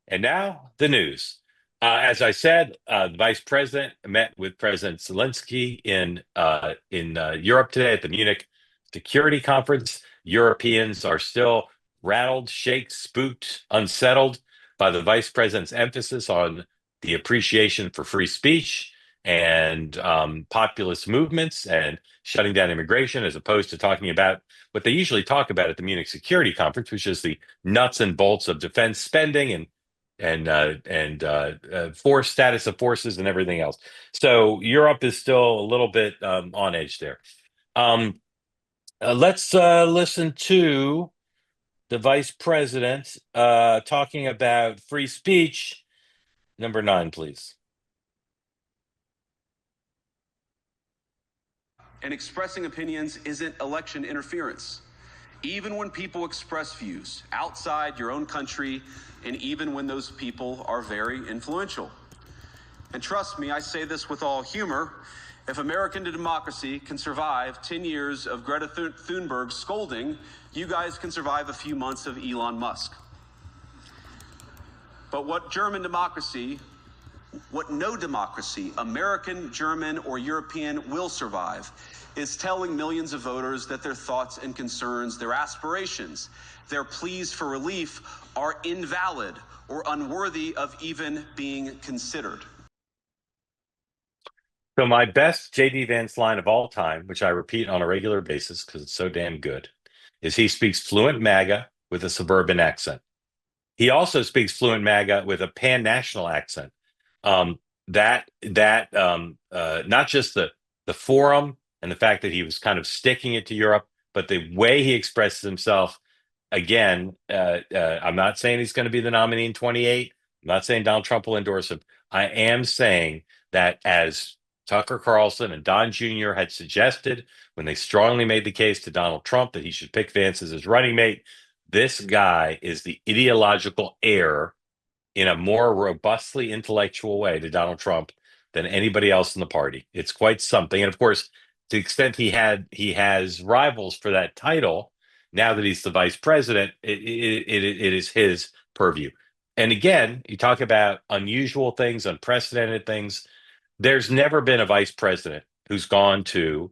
And now the news. As I said, the vice president met with President Zelensky in Europe today at the Munich Security Conference. Europeans are still rattled, shaken, spooked, unsettled by the vice president's emphasis on the appreciation for free speech and populist movements and shutting down immigration, as opposed to talking about what they usually talk about at the Munich Security Conference, which is the nuts and bolts of defense spending and force status of forces and everything else. So Europe is still a little bit on edge there. Let's listen to the vice president talking about free speech. Number 9, please. And expressing opinions isn't election interference. Even when people express views outside your own country, and even when those people are very influential. And trust me, I say this with all humor, if American democracy can survive 10 years of Greta Thunberg scolding, you guys can survive a few months of Elon Musk. But what no democracy, American, German, or European, will survive is telling millions of voters that their thoughts and concerns, their aspirations, their pleas for relief are invalid or unworthy of even being considered. So my best J.D. Vance line of all time, which I repeat on a regular basis because it's so damn good, is he speaks fluent MAGA with a suburban accent. He also speaks fluent MAGA with a pan-national accent. Not just the forum and the fact that he was kind of sticking it to Europe, but the way he expresses himself. Again, I'm not saying he's going to be the nominee in 28. I'm not saying Donald Trump will endorse him. I am saying that, as Tucker Carlson and Don Jr. had suggested when they strongly made the case to Donald Trump that he should pick Vance as his running mate, this guy is the ideological heir in a more robustly intellectual way to Donald Trump than anybody else in the party. It's quite something. And of course, to the extent he has rivals for that title, now that he's the vice president, it is his purview. And again, you talk about unusual things, unprecedented things. There's never been a vice president who's gone to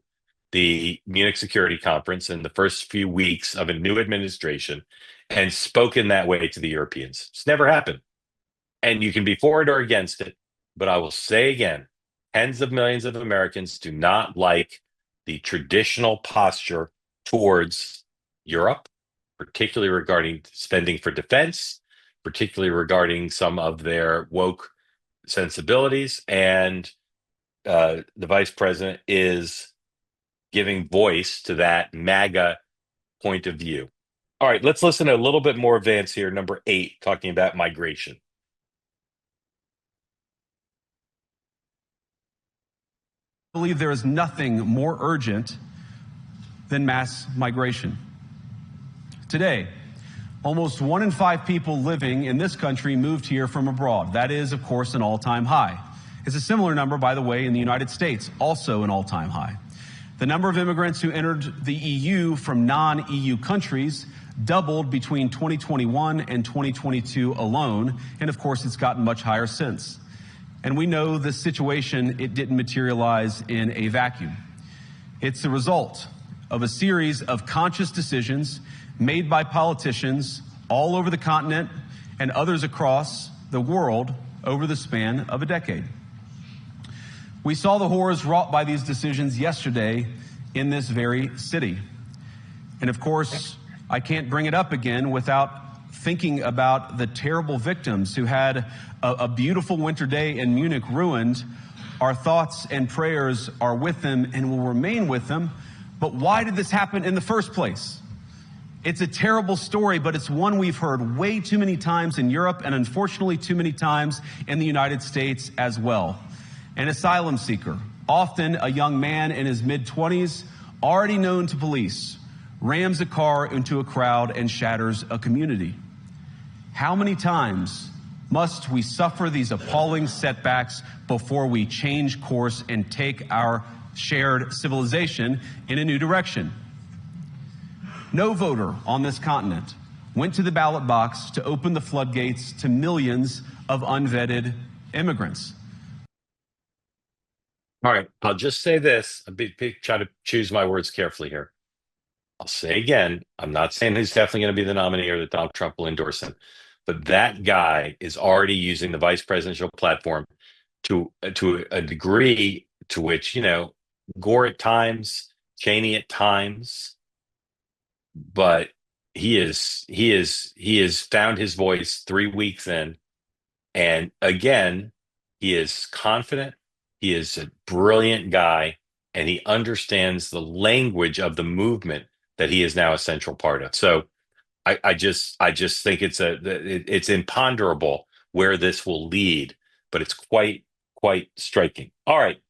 the Munich Security Conference in the first few weeks of a new administration and spoken that way to the Europeans. It's never happened. And you can be for it or against it, but I will say again, tens of millions of Americans do not like the traditional posture towards Europe, particularly regarding spending for defense, particularly regarding some of their woke sensibilities. And the vice president is giving voice to that MAGA point of view. All right, let's listen to a little bit more of Vance here, number 8, talking about migration. I believe there is nothing more urgent than mass migration. Today, almost 1 in 5 people living in this country moved here from abroad. That is, of course, an all-time high. It's a similar number, by the way, in the United States, also an all-time high. The number of immigrants who entered the EU from non-EU countries doubled between 2021 and 2022 alone, and of course, it's gotten much higher since. And we know this situation, it didn't materialize in a vacuum. It's the result of a series of conscious decisions made by politicians all over the continent and others across the world over the span of a decade. We saw the horrors wrought by these decisions yesterday in this very city. And of course, I can't bring it up again without thinking about the terrible victims who had a beautiful winter day in Munich ruined. Our thoughts and prayers are with them and will remain with them. But why did this happen in the first place? It's a terrible story, but it's one we've heard way too many times in Europe and unfortunately too many times in the United States as well. An asylum seeker, often a young man in his mid-20s, already known to police, rams a car into a crowd and shatters a community. How many times must we suffer these appalling setbacks before we change course and take our shared civilization in a new direction? No voter on this continent went to the ballot box to open the floodgates to millions of unvetted immigrants. All right, I'll just say this. Try to choose my words carefully here. I'll say again, I'm not saying he's definitely going to be the nominee or that Donald Trump will endorse him, but that guy is already using the vice presidential platform to a degree to which, Gore at times, Cheney at times, but he has found his voice 3 weeks in, and again, he is confident. He is a brilliant guy, and he understands the language of the movement that he is now a central part of. So I just think it's imponderable where this will lead, but it's quite striking. All right.